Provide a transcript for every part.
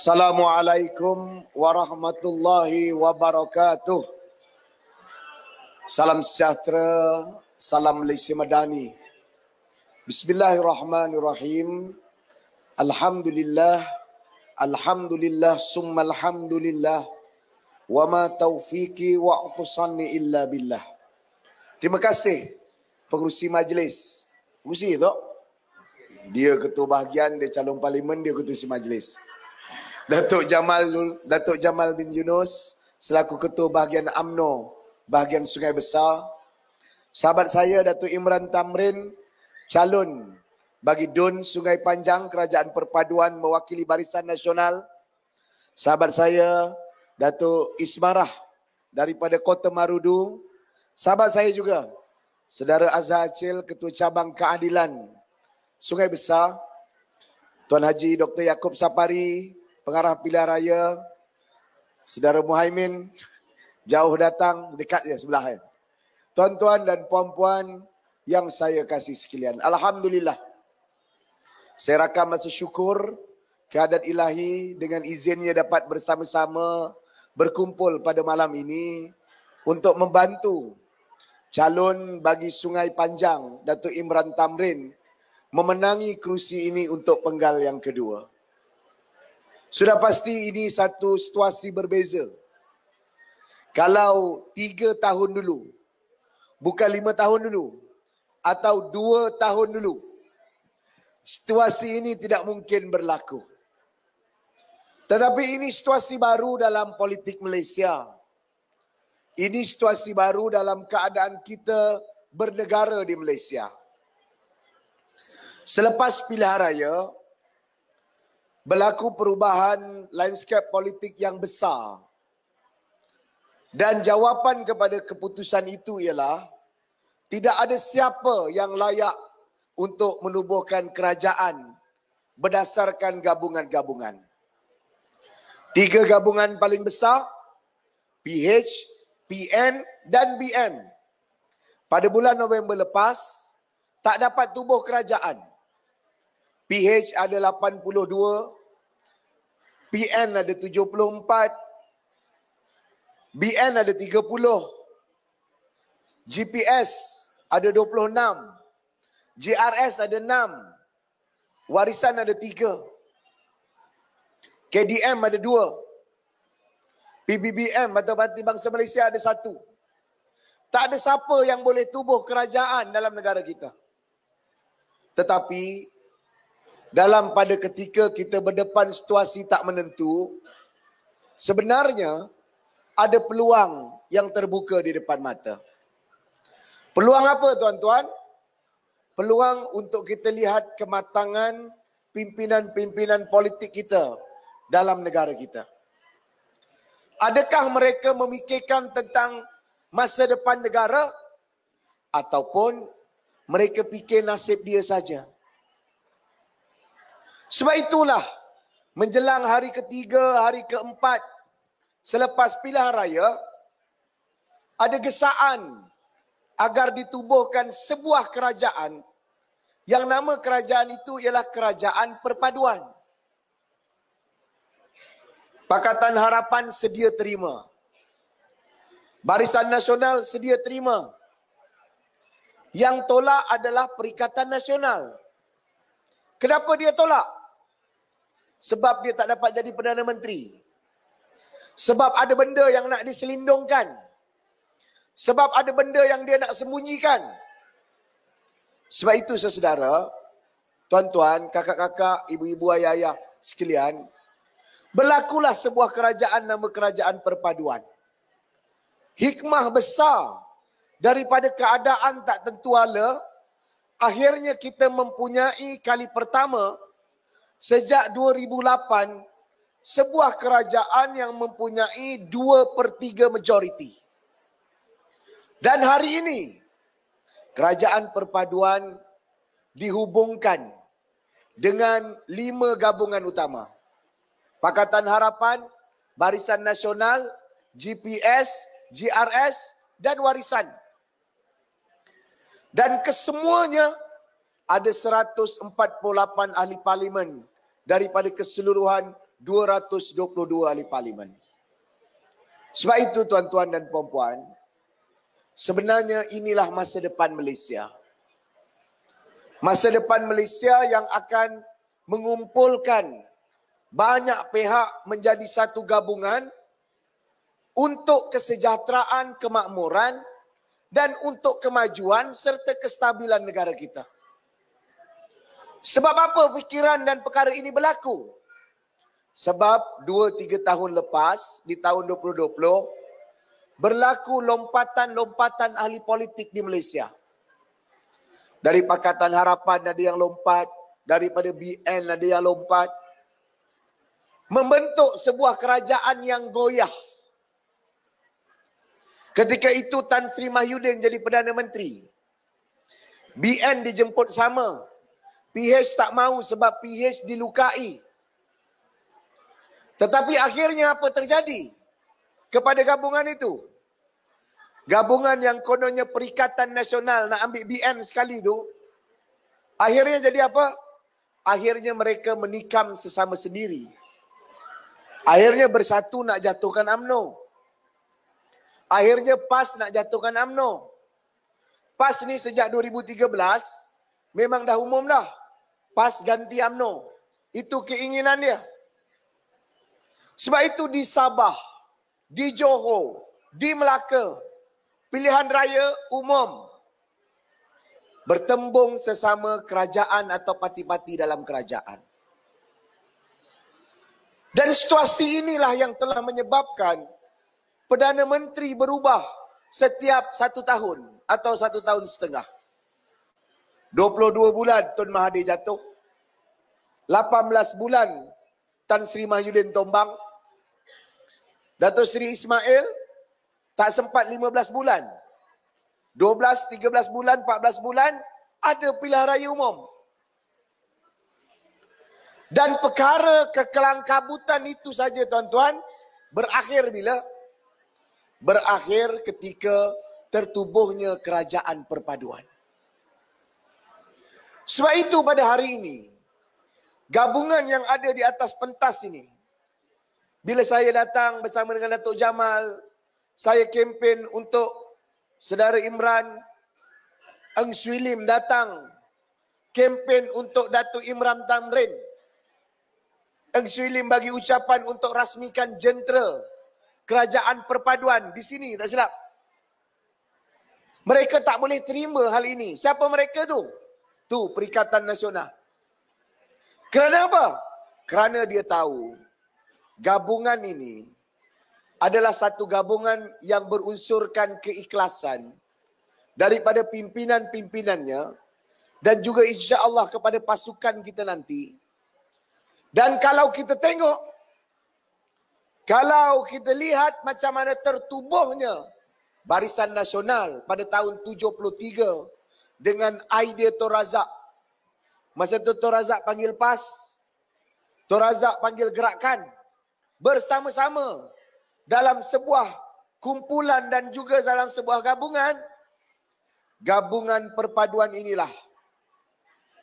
Assalamualaikum warahmatullahi wabarakatuh. Salam sejahtera, salam Malaysia Madani. Bismillahirrahmanirrahim. Alhamdulillah, alhamdulillah, summa alhamdulillah. Wa ma taufiqi wa utusanni illa billah. Terima kasih pengerusi majlis. Pengerusi tu? Dia ketua bahagian, dia calon parlimen, dia ketua majlis. Datuk Jamal bin Yunus selaku ketua bahagian UMNO bahagian Sungai Besar. Sahabat saya Datuk Imran Tamrin, calon bagi DUN Sungai Panjang Kerajaan Perpaduan mewakili Barisan Nasional. Sahabat saya Datuk Ismarah daripada Kota Marudu. Sahabat saya juga Saudara Azhar Acil, Ketua Cabang Keadilan Sungai Besar. Tuan Haji Dr. Yaakob Sapari, Pengarah Pilihan Raya. Saudara Muhaimin, jauh datang, dekat je sebelah. Tuan-tuan dan puan-puan yang saya kasih sekalian, alhamdulillah. Saya rakam rasa syukur keadaan ilahi dengan izinnya dapat bersama-sama berkumpul pada malam ini untuk membantu calon bagi Sungai Panjang Datuk Imran Tamrin memenangi kerusi ini untuk penggal yang kedua. Sudah pasti ini satu situasi berbeza. Kalau 3 tahun dulu, bukan 5 tahun dulu, atau 2 tahun dulu, situasi ini tidak mungkin berlaku. Tetapi ini situasi baru dalam politik Malaysia. Ini situasi baru dalam keadaan kita bernegara di Malaysia. Selepas pilihan raya, berlaku perubahan landscape politik yang besar. Dan jawapan kepada keputusan itu ialah tidak ada siapa yang layak untuk menubuhkan kerajaan berdasarkan gabungan-gabungan. 3 gabungan paling besar, PH, PN dan BN. Pada bulan November lepas, tak dapat tubuh kerajaan. PH ada 82, PN ada 74, BN ada 30, GPS ada 26, JRS ada 6, warisan ada 3, KDM ada 2, PBBM atau Parti Bangsa Malaysia ada 1. Tak ada siapa yang boleh tubuh kerajaan dalam negara kita. Tetapi pada ketika kita berdepan situasi tak menentu, sebenarnya ada peluang yang terbuka di depan mata. Peluang apa tuan-tuan? Peluang untuk kita lihat kematangan pimpinan-pimpinan politik kita dalam negara kita. Adakah mereka memikirkan tentang masa depan negara ataupun mereka fikir nasib dia saja? Sebab itulah menjelang hari ketiga, hari keempat selepas pilihan raya, ada gesaan agar ditubuhkan sebuah kerajaan yang nama kerajaan itu ialah Kerajaan Perpaduan. Pakatan Harapan sedia terima. Barisan Nasional sedia terima. Yang tolak adalah Perikatan Nasional. Kenapa dia tolak? Sebab dia tak dapat jadi Perdana Menteri. Sebab ada benda yang nak diselindungkan. Sebab ada benda yang dia nak sembunyikan. Sebab itu saudara, tuan-tuan, kakak-kakak, ibu-ibu, ayah-ayah sekalian, berlakulah sebuah kerajaan nama Kerajaan Perpaduan. Hikmah besar daripada keadaan tak tentu ala, akhirnya kita mempunyai kali pertama sejak 2008 sebuah kerajaan yang mempunyai 2/3 majoriti. Dan hari ini Kerajaan Perpaduan dihubungkan dengan 5 gabungan utama. Pakatan Harapan, Barisan Nasional, GPS, GRS dan Warisan. Dan kesemuanya ada 148 ahli parlimen daripada keseluruhan 222 ahli parlimen. Sebab itu tuan-tuan dan puan-puan, sebenarnya inilah masa depan Malaysia. Masa depan Malaysia yang akan mengumpulkan banyak pihak menjadi satu gabungan untuk kesejahteraan, kemakmuran dan untuk kemajuan serta kestabilan negara kita. Sebab apa fikiran dan perkara ini berlaku? Sebab 2-3 tahun lepas, di tahun 2020, berlaku lompatan-lompatan ahli politik di Malaysia. Dari Pakatan Harapan ada yang lompat, daripada BN ada yang lompat. Membentuk sebuah kerajaan yang goyah. Ketika itu Tan Sri Mahyudin jadi Perdana Menteri. BN dijemput sama. PH tak mahu sebab PH dilukai. Tetapi akhirnya apa terjadi kepada gabungan itu? Gabungan yang kononnya Perikatan Nasional nak ambil BN sekali tu, akhirnya jadi apa? Akhirnya mereka menikam sesama sendiri. Akhirnya bersatu nak jatuhkan UMNO. Akhirnya PAS nak jatuhkan UMNO. PAS ni sejak 2013 memang dah umum dah. PAS ganti UMNO. Itu keinginan dia. Sebab itu di Sabah, di Johor, di Melaka, pilihan raya umum. Bertembung sesama kerajaan atau parti-parti dalam kerajaan. Dan situasi inilah yang telah menyebabkan Perdana Menteri berubah setiap 1 tahun atau 1 tahun setengah. 22 bulan Tun Mahathir jatuh. 18 bulan Tan Sri Mahyudin tombang. Datuk Seri Ismail tak sempat 15 bulan. 12, 13 bulan, 14 bulan ada pilihan raya umum. Dan perkara kekelangkabutan itu saja tuan-tuan berakhir bila? Berakhir ketika tertubuhnya kerajaan perpaduan. Sebab itu pada hari ini, gabungan yang ada di atas pentas ini, bila saya datang bersama dengan Datuk Jamal, saya kempen untuk Saudara Imran, Eng Swee Lim datang, kempen untuk Datuk Imran Tamrin. Eng Swee Lim bagi ucapan untuk rasmikan jentera kerajaan perpaduan di sini, tak silap. Mereka tak boleh terima hal ini. Siapa mereka tu? Tu Perikatan Nasional. Kerana apa? Kerana dia tahu gabungan ini adalah satu gabungan yang berunsurkan keikhlasan daripada pimpinan-pimpinannya dan juga insya-Allah kepada pasukan kita nanti. Dan kalau kita tengok, kalau kita lihat macam mana tertubuhnya Barisan Nasional pada tahun 73 dengan idea Tun Razak. Masa tu Tun Razak panggil PAS, Tun Razak panggil Gerakan. Bersama-sama dalam sebuah kumpulan dan juga dalam sebuah gabungan. Gabungan perpaduan inilah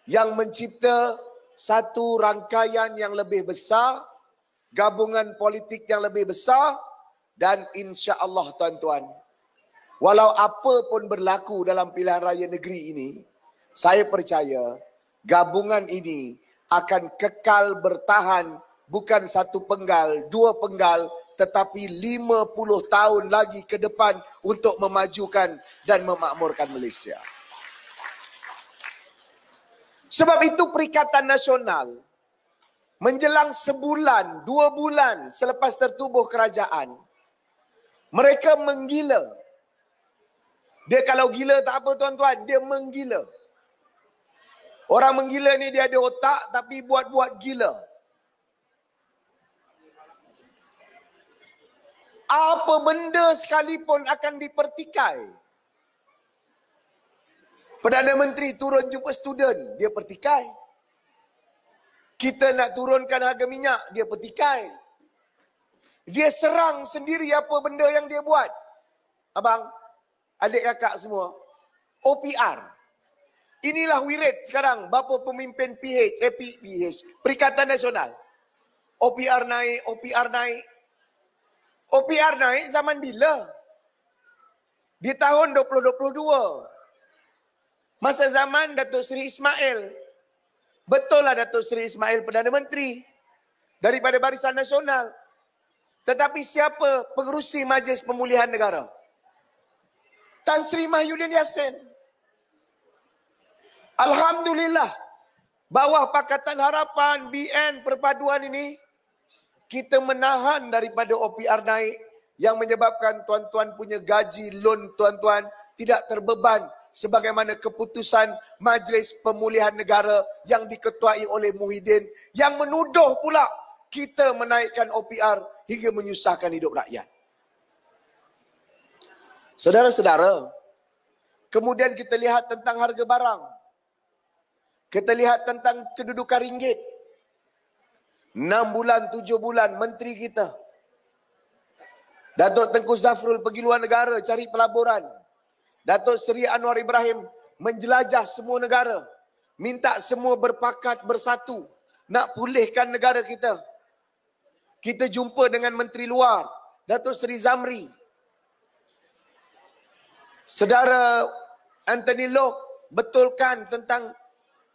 yang mencipta satu rangkaian yang lebih besar, gabungan politik yang lebih besar, dan insya-Allah tuan-tuan, walau apa pun berlaku dalam pilihan raya negeri ini, saya percaya gabungan ini akan kekal bertahan. Bukan 1 penggal, 2 penggal, tetapi 50 tahun lagi ke depan untuk memajukan dan memakmurkan Malaysia. Sebab itu Perikatan Nasional menjelang sebulan, 2 bulan selepas tertubuh kerajaan, mereka menggila. Dia kalau gila tak apa tuan-tuan, dia menggila. Orang menggila ni dia ada otak tapi buat-buat gila. Apa benda sekalipun akan dipertikai. Perdana Menteri turun jumpa student, dia pertikai. Kita nak turunkan harga minyak, dia pertikai. Dia serang sendiri apa benda yang dia buat. Abang, adik kakak semua, OPR. Inilah wirid sekarang bapa pemimpin PH, Perikatan Nasional. OPR naik, OPR naik. OPR naik zaman bila? Di tahun 2022. Masa zaman Datuk Seri Ismail. Betul lah Datuk Seri Ismail Perdana Menteri. Daripada Barisan Nasional. Tetapi siapa pengerusi Majlis Pemulihan Negara? Tan Sri Mahyudin Yassin. Alhamdulillah. Bawah Pakatan Harapan, BN, perpaduan ini, kita menahan daripada OPR naik yang menyebabkan tuan-tuan punya gaji, loan tuan-tuan tidak terbeban sebagaimana keputusan Majlis Pemulihan Negara yang diketuai oleh Muhyiddin yang menuduh pula kita menaikkan OPR hingga menyusahkan hidup rakyat. Saudara-saudara, kemudian kita lihat tentang harga barang. Kita lihat tentang kedudukan ringgit. 6 bulan, 7 bulan menteri kita Datuk Tengku Zafrul pergi luar negara cari pelaburan. Datuk Seri Anwar Ibrahim menjelajah semua negara. Minta semua berpakat bersatu nak pulihkan negara kita. Kita jumpa dengan menteri luar, Datuk Seri Zamri. Saudara Anthony Loke betulkan tentang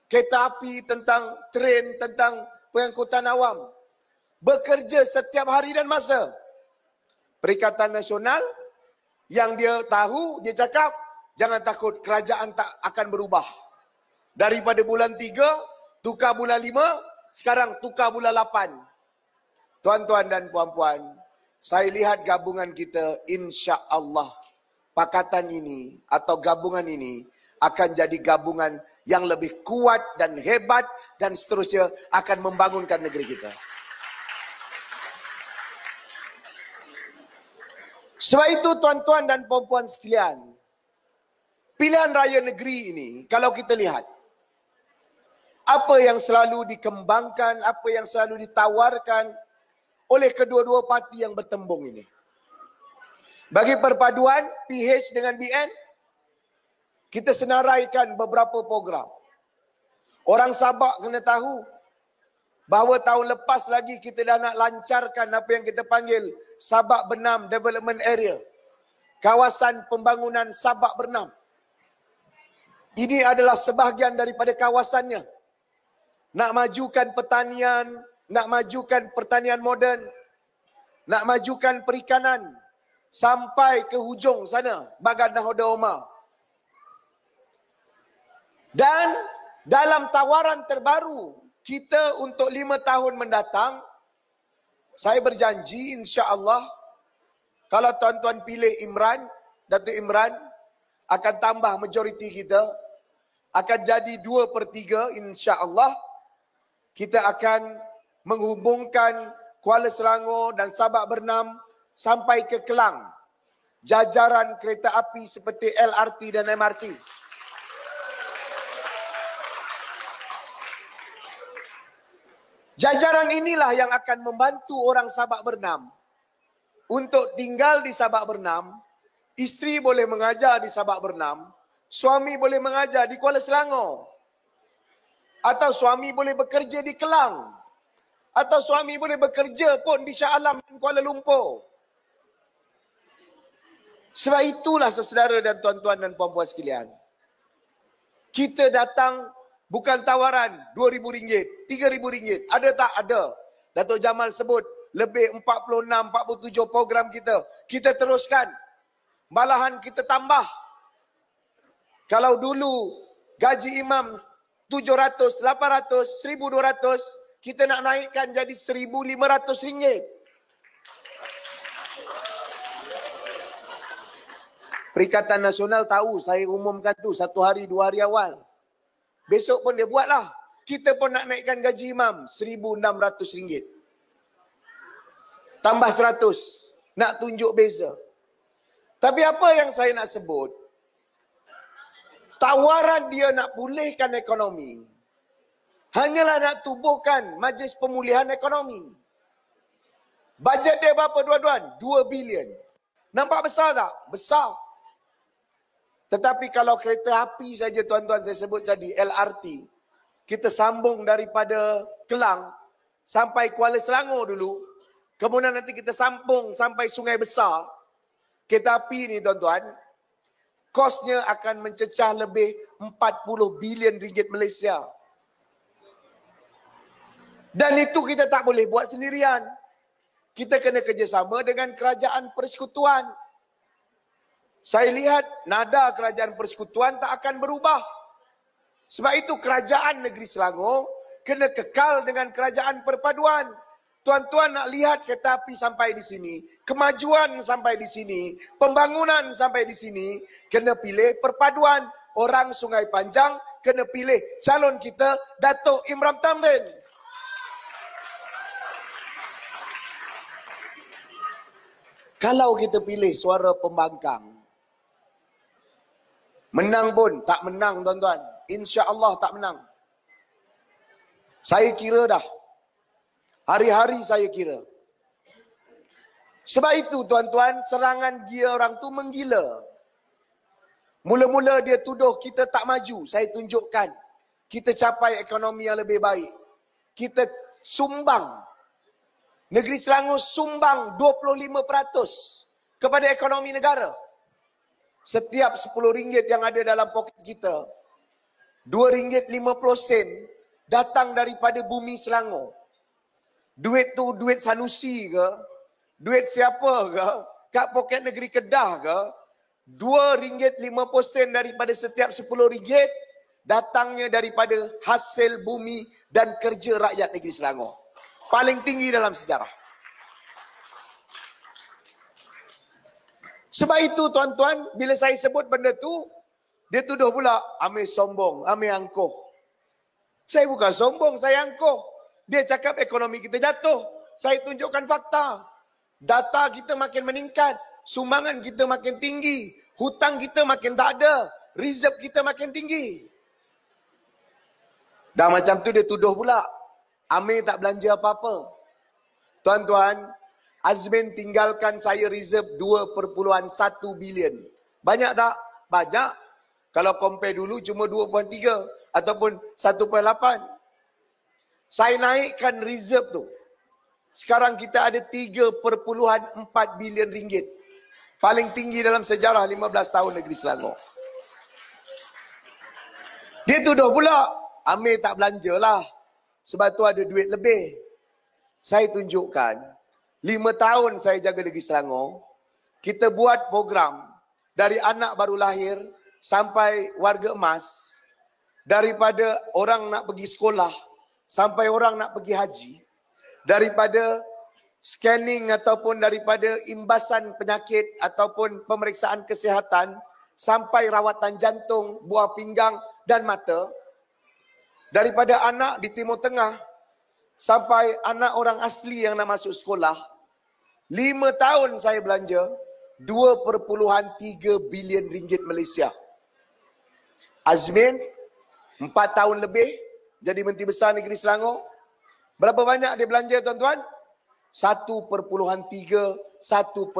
kereta api, tentang tren, tentang pengangkutan awam. Bekerja setiap hari dan masa. Perikatan Nasional yang dia tahu, dia cakap, jangan takut, kerajaan tak akan berubah. Daripada bulan 3, tukar bulan 5, sekarang tukar bulan 8. Tuan-tuan dan puan-puan, saya lihat gabungan kita, insya-Allah, pakatan ini atau gabungan ini akan jadi gabungan yang lebih kuat dan hebat dan seterusnya akan membangunkan negeri kita. Sebab itu tuan-tuan dan puan-puan sekalian, pilihan raya negeri ini, kalau kita lihat, apa yang selalu dikembangkan, apa yang selalu ditawarkan oleh kedua-dua parti yang bertembung ini. Bagi perpaduan PH dengan BN, kita senaraikan beberapa program. Orang Sabak kena tahu bahawa tahun lepas lagi kita dah nak lancarkan apa yang kita panggil Sabak Bernam Development Area. Kawasan pembangunan Sabak Bernam. Ini adalah sebahagian daripada kawasannya. Nak majukan pertanian, nak majukan pertanian moden, nak majukan perikanan sampai ke hujung sana, Bagan Nahoda Omar. Dan dalam tawaran terbaru kita untuk 5 tahun mendatang, saya berjanji insya-Allah kalau tuan-tuan pilih Imran, Datuk Imran, akan tambah majoriti kita, akan jadi 2/3 insya-Allah. Kita akan menghubungkan Kuala Selangor dan Sabak Bernam sampai ke Kelang. Jajaran kereta api seperti LRT dan MRT. Jajaran inilah yang akan membantu orang Sabak Bernam untuk tinggal di Sabak Bernam. Isteri boleh mengajar di Sabak Bernam, suami boleh mengajar di Kuala Selangor. Atau suami boleh bekerja di Kelang. Atau suami boleh bekerja pun di Shah Alam dan Kuala Lumpur. Sebab itulah saudara dan tuan-tuan dan puan-puan sekalian, kita datang bukan tawaran RM2,000, RM3,000. Ada tak? Ada. Datuk Jamal sebut lebih 46, 47 program kita. Kita teruskan. Malahan kita tambah. Kalau dulu gaji imam 700, 800, 1,200, kita nak naikkan jadi RM1,500. Perikatan Nasional tahu saya umumkan tu 1 hari 2 hari awal. Besok pun dia buatlah. Kita pun nak naikkan gaji imam RM1,600. Tambah 100. Nak tunjuk beza. Tapi apa yang saya nak sebut, tawaran dia nak pulihkan ekonomi hanyalah nak tubuhkan Majlis Pemulihan Ekonomi. Bajet dia berapa tuan-tuan? 2 bilion. Nampak besar tak? Besar. Tetapi kalau kereta api saja tuan-tuan saya sebut tadi, LRT, kita sambung daripada Kelang sampai Kuala Selangor dulu. Kemudian nanti kita sambung sampai Sungai Besar. Kereta api ni tuan-tuan, kosnya akan mencecah lebih 40 bilion ringgit Malaysia. Dan itu kita tak boleh buat sendirian. Kita kena kerjasama dengan kerajaan persekutuan. Saya lihat nada kerajaan persekutuan tak akan berubah. Sebab itu kerajaan negeri Selangor kena kekal dengan kerajaan perpaduan. Tuan-tuan nak lihat kereta api sampai di sini, kemajuan sampai di sini, pembangunan sampai di sini, kena pilih perpaduan. Orang Sungai Panjang kena pilih calon kita, Datuk Imran Tamrin. Kalau kita pilih suara pembangkang, menang pun tak menang tuan-tuan. Insya-Allah tak menang. Saya kira dah. Hari-hari saya kira. Sebab itu tuan-tuan, serangan dia orang tu menggila. Mula-mula dia tuduh kita tak maju. Saya tunjukkan. Kita capai ekonomi yang lebih baik. Kita sumbang. Negeri Selangor sumbang 25% kepada ekonomi negara. Setiap RM10 yang ada dalam poket kita, RM2.50 datang daripada bumi Selangor. Duit tu duit Sanusi ke? Duit siapa ke? Kat poket negeri Kedah ke? RM2.50 daripada setiap RM10 datangnya daripada hasil bumi dan kerja rakyat negeri Selangor. Paling tinggi dalam sejarah. Sebab itu tuan-tuan, bila saya sebut benda tu, dia tuduh pula, Amir sombong, Amir angkuh. Saya bukan sombong, saya angkuh. Dia cakap ekonomi kita jatuh. Saya tunjukkan fakta. Data kita makin meningkat. Sumbangan kita makin tinggi. Hutang kita makin tak ada. Reserve kita makin tinggi. Dah macam tu dia tuduh pula, Amir tak belanja apa-apa. Tuan-tuan, Azmin tinggalkan saya reserve 2.1 bilion. Banyak tak? Banyak. Kalau compare dulu cuma 2.3 ataupun 1.8. Saya naikkan reserve tu. Sekarang kita ada 3.4 bilion ringgit. Paling tinggi dalam sejarah 15 tahun negeri Selangor. Dia tuduh pula, Amir tak belanja lah. Sebab tu ada duit lebih. Saya tunjukkan, 5 tahun saya jaga negeri Selangor, kita buat program dari anak baru lahir sampai warga emas, daripada orang nak pergi sekolah sampai orang nak pergi haji, daripada scanning ataupun daripada imbasan penyakit ataupun pemeriksaan kesihatan sampai rawatan jantung, buah pinggang dan mata, daripada anak di Timur Tengah sampai anak orang asli yang nak masuk sekolah. 5 tahun saya belanja 2.3 bilion ringgit Malaysia. Azmin 4 tahun lebih jadi Menteri Besar Negeri Selangor. Berapa banyak dia belanja tuan-tuan? 1.3, 1.4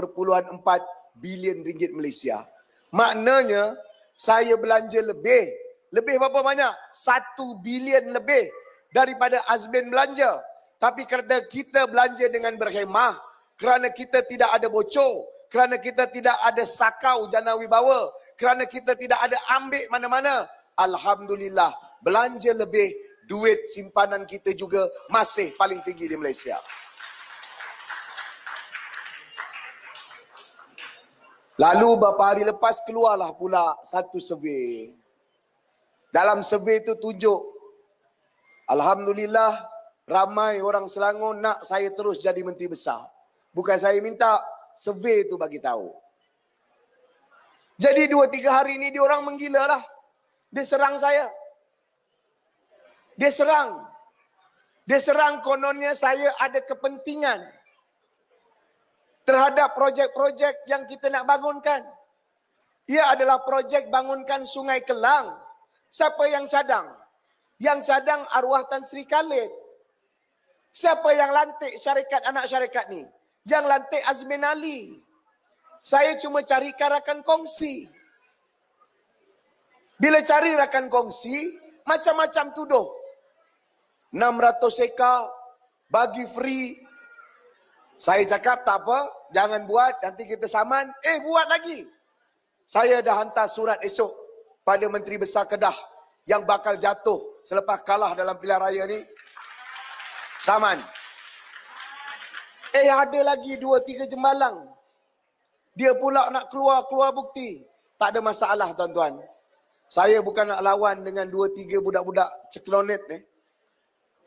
bilion ringgit Malaysia. Maknanya saya belanja lebih. Lebih berapa banyak? 1 bilion lebih daripada Azmin belanja. Tapi kerana kita belanja dengan berhemah, kerana kita tidak ada bocor, kerana kita tidak ada sakau jana wibawa, kerana kita tidak ada ambil mana-mana, alhamdulillah, belanja lebih, duit simpanan kita juga masih paling tinggi di Malaysia. Lalu beberapa hari lepas keluarlah pula satu survey. Dalam survey itu tunjuk, alhamdulillah, ramai orang Selangor nak saya terus jadi Menteri Besar. Bukan saya minta, survey itu bagi tahu. Jadi 2-3 hari ini dia orang menggila lah. Dia serang saya. Dia serang. Dia serang kononnya saya ada kepentingan terhadap projek-projek yang kita nak bangunkan. Ia adalah projek bangunkan Sungai Kelang. Siapa yang cadang? Yang cadang arwah Tan Sri Khalid. Siapa yang lantik syarikat anak syarikat ni? Yang lantik Azmin Ali. Saya cuma cari rakan kongsi. Bila cari rakan kongsi, macam-macam tuduh. 600 ekar, bagi free. Saya cakap tak apa, jangan buat, nanti kita saman. Buat lagi. Saya dah hantar surat esok pada Menteri Besar Kedah yang bakal jatuh selepas kalah dalam pilihan raya ni. Saman. Ada lagi 2-3 jembalang. Dia pula nak keluar bukti. Tak ada masalah tuan-tuan. Saya bukan nak lawan dengan 2-3 budak-budak ceklonet ni.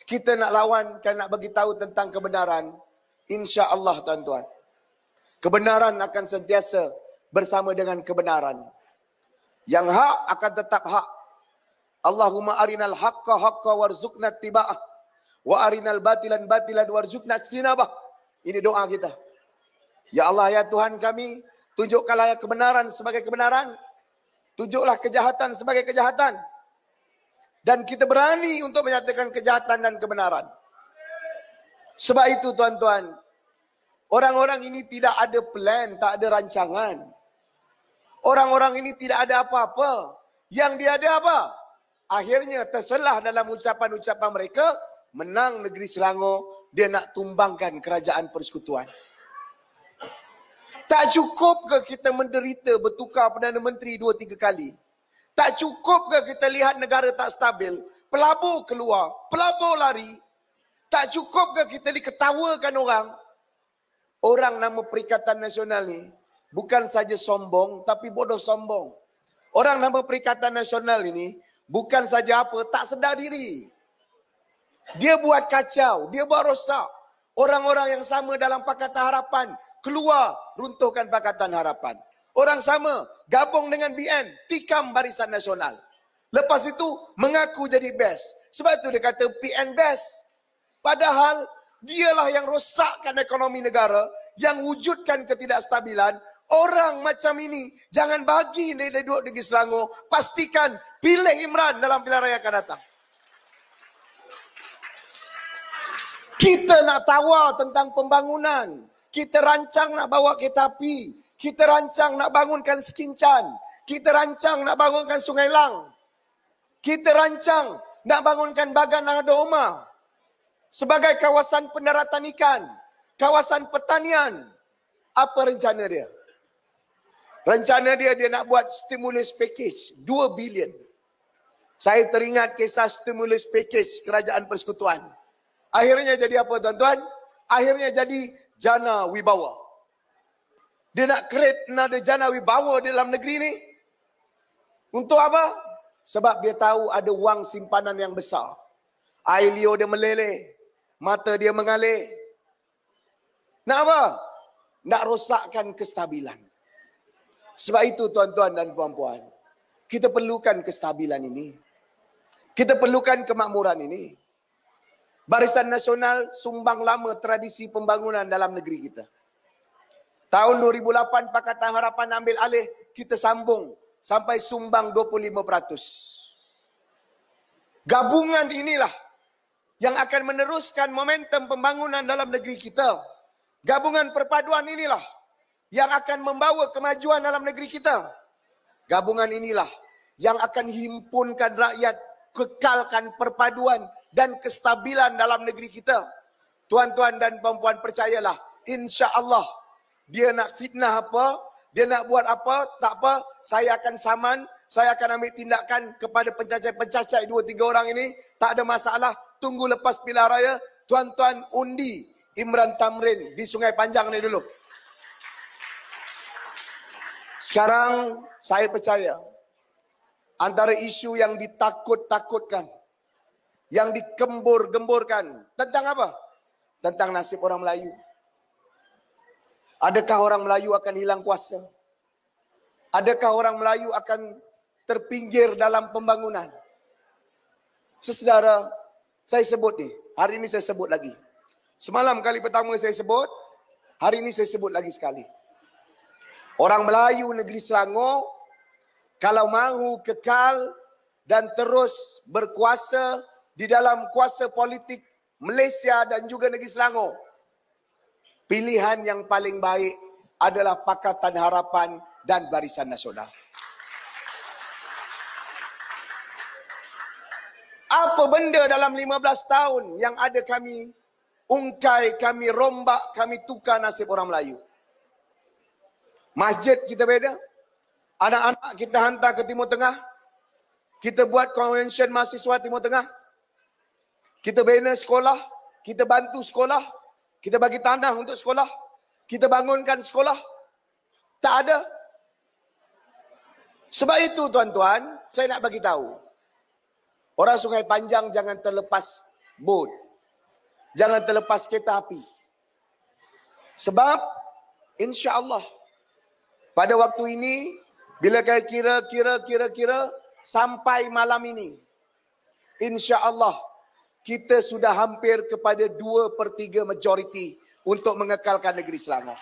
Kita nak lawan kan nak bagi tahu tentang kebenaran. Insya-Allah tuan-tuan. Kebenaran akan sentiasa bersama dengan kebenaran. Yang hak akan tetap hak. Allahumma arinal haqqa haqqa warzuqna ittiba'ah wa arinal batilan batilan warzuqna ijtinabah. Ini doa kita. Ya Allah, ya Tuhan kami, tunjukkanlah kebenaran sebagai kebenaran. Tunjuklah kejahatan sebagai kejahatan. Dan kita berani untuk menyatakan kejahatan dan kebenaran. Sebab itu tuan-tuan, orang-orang ini tidak ada plan, tak ada rancangan. Orang-orang ini tidak ada apa-apa. Yang dia ada apa? Akhirnya terselah dalam ucapan-ucapan mereka, menang negeri Selangor, dia nak tumbangkan kerajaan persekutuan. Tak cukup ke kita menderita bertukar Perdana Menteri 2-3 kali? Tak cukup ke kita lihat negara tak stabil, pelabur keluar, pelabur lari? Tak cukup ke kita diketawakan orang? Orang nama Perikatan Nasional ni bukan saja sombong, tapi bodoh sombong. Orang nama Perikatan Nasional ini bukan saja apa, tak sedar diri. Dia buat kacau, dia buat rosak. Orang-orang yang sama dalam Pakatan Harapan keluar, runtuhkan Pakatan Harapan. Orang sama gabung dengan BN, tikam Barisan Nasional. Lepas itu mengaku jadi best. Sebab itu dia kata PN best. Padahal dialah yang rosakkan ekonomi negara, yang wujudkan ketidakstabilan. Orang macam ini jangan bagi dia duduk di Selangor. Pastikan pilih Imran dalam pilihan raya akan datang. Kita nak tawar tentang pembangunan. Kita rancang nak bawa kereta api. Kita rancang nak bangunkan Skincan. Kita rancang nak bangunkan Sungai Lang. Kita rancang nak bangunkan Bagan Nada Omar sebagai kawasan pendaratan ikan, kawasan pertanian. Apa rencana dia? Rencana dia nak buat stimulus package 2 bilion. Saya teringat kisah stimulus package Kerajaan Persekutuan. Akhirnya jadi apa tuan-tuan? Akhirnya jadi jana wibawa. Dia nak create ada jana wibawa di dalam negeri ni. Untuk apa? Sebab dia tahu ada wang simpanan yang besar. Air liur dia meleleh. Mata dia mengalir. Nak apa? Nak rosakkan kestabilan. Sebab itu tuan-tuan dan puan-puan, kita perlukan kestabilan ini. Kita perlukan kemakmuran ini. Barisan Nasional sumbang lama tradisi pembangunan dalam negeri kita. Tahun 2008 Pakatan Harapan ambil alih, kita sambung sampai sumbang 25%. Gabungan inilah yang akan meneruskan momentum pembangunan dalam negeri kita. Gabungan perpaduan inilah yang akan membawa kemajuan dalam negeri kita. Gabungan inilah yang akan himpunkan rakyat, kekalkan perpaduan dan kestabilan dalam negeri kita. Tuan-tuan dan puan-puan percayalah, insya-Allah dia nak fitnah apa, dia nak buat apa, tak apa, saya akan saman, saya akan ambil tindakan kepada pencacai-pencacai 2-3 orang ini, tak ada masalah. Tunggu lepas pilihan raya, tuan-tuan undi Imran Tamrin di Sungai Panjang ni dulu. Sekarang saya percaya antara isu yang ditakut-takutkan, yang dikembur-gemburkan tentang apa? Tentang nasib orang Melayu. Adakah orang Melayu akan hilang kuasa? Adakah orang Melayu akan terpinggir dalam pembangunan? Saudara, saya sebut ni, hari ini saya sebut lagi. Semalam kali pertama saya sebut, hari ini saya sebut lagi sekali. Orang Melayu negeri Selangor, kalau mahu kekal dan terus berkuasa di dalam kuasa politik Malaysia dan juga negeri Selangor, pilihan yang paling baik adalah Pakatan Harapan dan Barisan Nasional. Apa benda dalam 15 tahun yang ada kami ungkai, kami rombak, kami tukar nasib orang Melayu. Masjid kita beda. Anak-anak kita hantar ke Timur Tengah. Kita buat konvensyen mahasiswa Timur Tengah. Kita bina sekolah. Kita bantu sekolah. Kita bagi tanah untuk sekolah. Kita bangunkan sekolah. Tak ada. Sebab itu tuan-tuan, saya nak bagi tahu. Orang Sungai Panjang jangan terlepas bot. Jangan terlepas kereta api. Sebab insya-Allah pada waktu ini, bila kira-kira sampai malam ini, insya-Allah kita sudah hampir kepada 2/3 majoriti untuk mengekalkan negeri Selangor.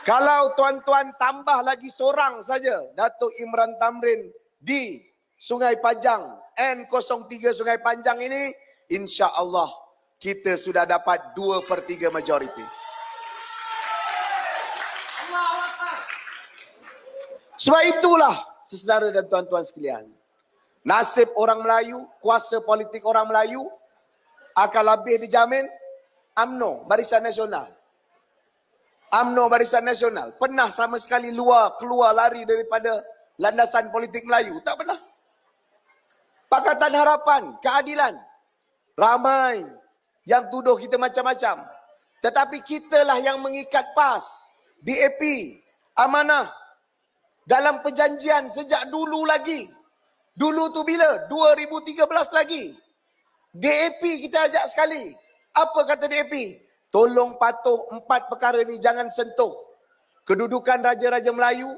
Kalau tuan-tuan tambah lagi seorang saja, Datuk Imran Tamrin di Sungai Panjang, N03 Sungai Panjang ini, insya-Allah kita sudah dapat 2/3 majoriti. Sebab itulah, saudara dan tuan-tuan sekalian, nasib orang Melayu, kuasa politik orang Melayu akan lebih dijamin UMNO, Barisan Nasional. UMNO, Barisan Nasional pernah sama sekali keluar lari daripada landasan politik Melayu? Tak pernah. Pakatan Harapan, keadilan. Ramai yang tuduh kita macam-macam. Tetapi kitalah yang mengikat PAS, DAP, Amanah. Dalam perjanjian sejak dulu lagi. Dulu tu bila? 2013 lagi. DAP kita ajak sekali. Apa kata DAP? Tolong patuh 4 perkara ni jangan sentuh. Kedudukan Raja-Raja Melayu,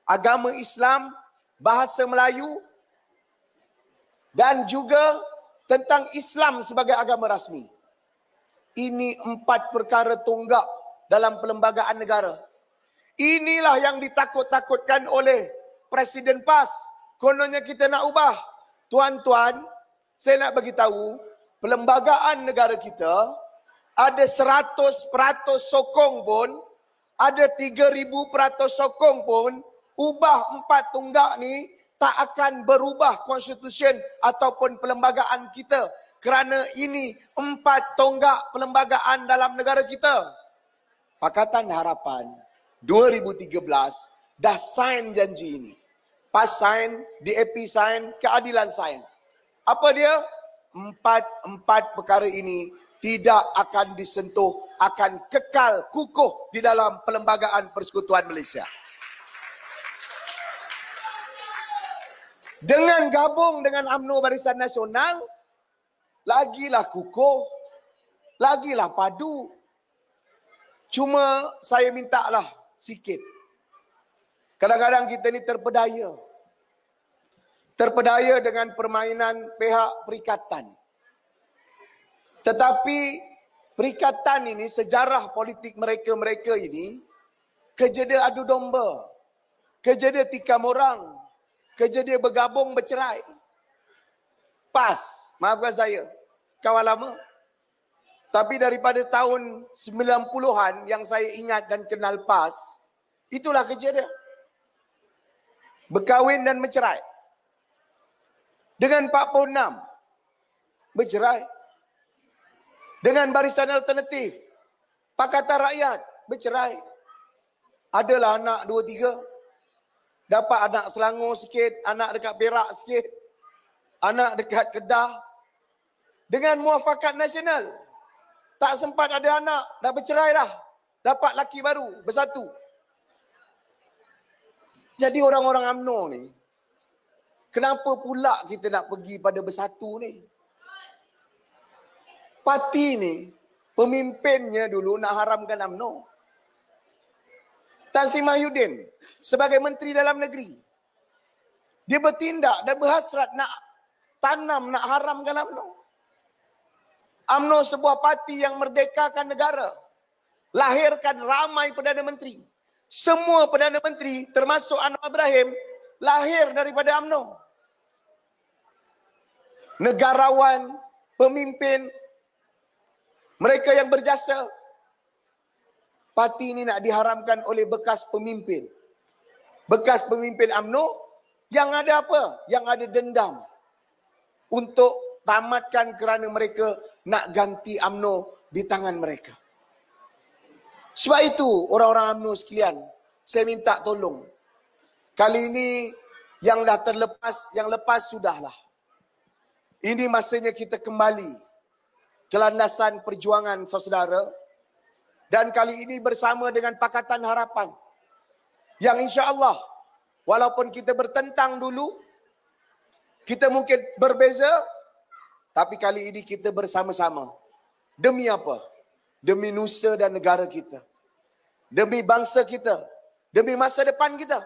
agama Islam, bahasa Melayu, dan juga tentang Islam sebagai agama rasmi. Ini 4 perkara tonggak dalam perlembagaan negara. Inilah yang ditakut-takutkan oleh Presiden PAS. Kononnya kita nak ubah. Tuan-tuan, saya nak bagi tahu, perlembagaan negara kita ada 100% sokong pun, ada 3000% sokong pun, ubah 4 tonggak ni tak akan berubah konstitusi ataupun perlembagaan kita. Kerana ini 4 tonggak perlembagaan dalam negara kita. Pakatan Harapan 2013 dah sign janji ini. PAS sign, DAP sign, keadilan sign. Apa dia? 4 perkara ini tidak akan disentuh, akan kekal kukuh di dalam perlembagaan Persekutuan Malaysia. Dengan gabung dengan UMNO Barisan Nasional, lagilah kukuh, lagilah padu. Cuma saya mintalah sikit. Kadang-kadang kita ni terpedaya. Terpedaya dengan permainan pihak perikatan. Tetapi perikatan ini, sejarah politik mereka ini, kerja dia adu domba. Kerja dia tikam orang. Kerja dia bergabung bercerai. PAS, maafkan saya, kawan lama. Tapi daripada tahun 90-an yang saya ingat dan kenal PAS, itulah kerja dia. Berkahwin dan bercerai. Dengan 46, bercerai. Dengan Barisan Alternatif, Pakatan Rakyat, bercerai. Adalah anak 2-3. Dapat anak Selangor sikit, anak dekat Perak sikit, anak dekat Kedah. Dengan Muafakat Nasional, tak sempat ada anak, dah bercerai dah. Dapat laki baru, bersatu. Jadi orang-orang UMNO ni, kenapa pula kita nak pergi pada bersatu ni? Parti ni, pemimpinnya dulu nak haramkan UMNO. Tan Sri Mahyudin, sebagai Menteri Dalam Negeri, dia bertindak dan berhasrat nak tanam, nak haramkan UMNO. UMNO sebuah parti yang merdekakan negara. Lahirkan ramai Perdana Menteri. Semua Perdana Menteri, termasuk Anwar Ibrahim, lahir daripada UMNO. Negarawan, pemimpin, mereka yang berjasa. Parti ini nak diharamkan oleh bekas pemimpin. Bekas pemimpin UMNO yang ada apa? Yang ada dendam untuk tamatkan kerana mereka nak ganti UMNO di tangan mereka. Sebab itu orang-orang UMNO sekalian, saya minta tolong. Kali ini yang dah terlepas, yang lepas sudahlah. Ini masanya kita kembali ke landasan perjuangan saudara. Dan kali ini bersama dengan Pakatan Harapan. Yang insya-Allah walaupun kita bertentang dulu, kita mungkin berbeza, tapi kali ini kita bersama-sama. Demi apa? Demi nusa dan negara kita. Demi bangsa kita. Demi masa depan kita.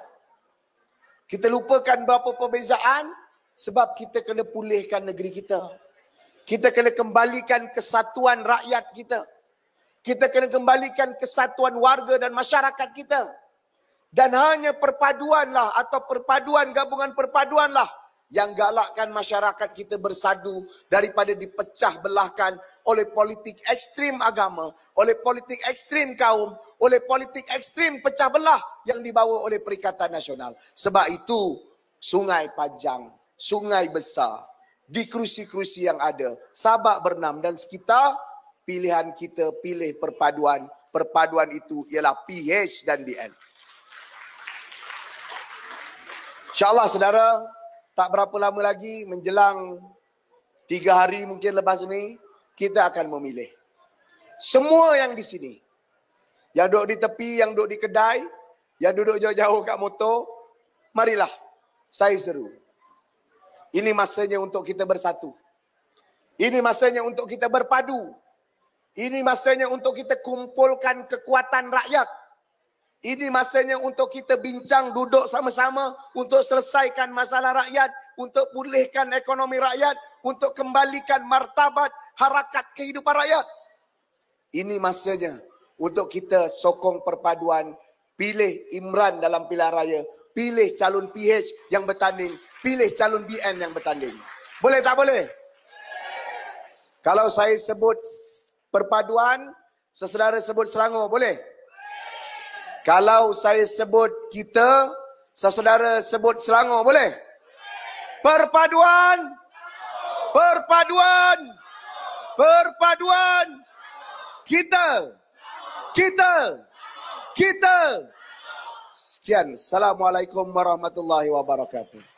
Kita lupakan beberapa perbezaan sebab kita kena pulihkan negeri kita. Kita kena kembalikan kesatuan rakyat kita. Kita kena kembalikan kesatuan warga dan masyarakat kita. Dan hanya perpaduanlah atau perpaduan, gabungan perpaduanlah yang galakkan masyarakat kita bersatu daripada dipecah belahkan oleh politik ekstrim agama, oleh politik ekstrim kaum, oleh politik ekstrim pecah belah yang dibawa oleh Perikatan Nasional. Sebab itu Sungai Panjang, sungai besar, di kerusi-kerusi yang ada, Sabak Bernam dan sekitar, pilihan kita pilih perpaduan. Perpaduan itu ialah PH dan BN. InsyaAllah saudara, tak berapa lama lagi menjelang 3 hari mungkin lepas ini, kita akan memilih. Semua yang di sini, yang duduk di tepi, yang duduk di kedai, yang duduk jauh-jauh kat motor, marilah saya seru. Ini masanya untuk kita bersatu. Ini masanya untuk kita berpadu. Ini masanya untuk kita kumpulkan kekuatan rakyat. Ini masanya untuk kita bincang, duduk sama-sama untuk selesaikan masalah rakyat, untuk pulihkan ekonomi rakyat, untuk kembalikan martabat harakat kehidupan rakyat. Ini masanya untuk kita sokong perpaduan, pilih Imran dalam pilihan raya, pilih calon PH yang bertanding, pilih calon BN yang bertanding. Boleh tak boleh? Kalau saya sebut perpaduan, saudara sebut Selangor, boleh? Kalau saya sebut kita, saudara sebut Selangor, boleh? Perpaduan, perpaduan, perpaduan. Kita. Sekian. Assalamualaikum warahmatullahi wabarakatuh.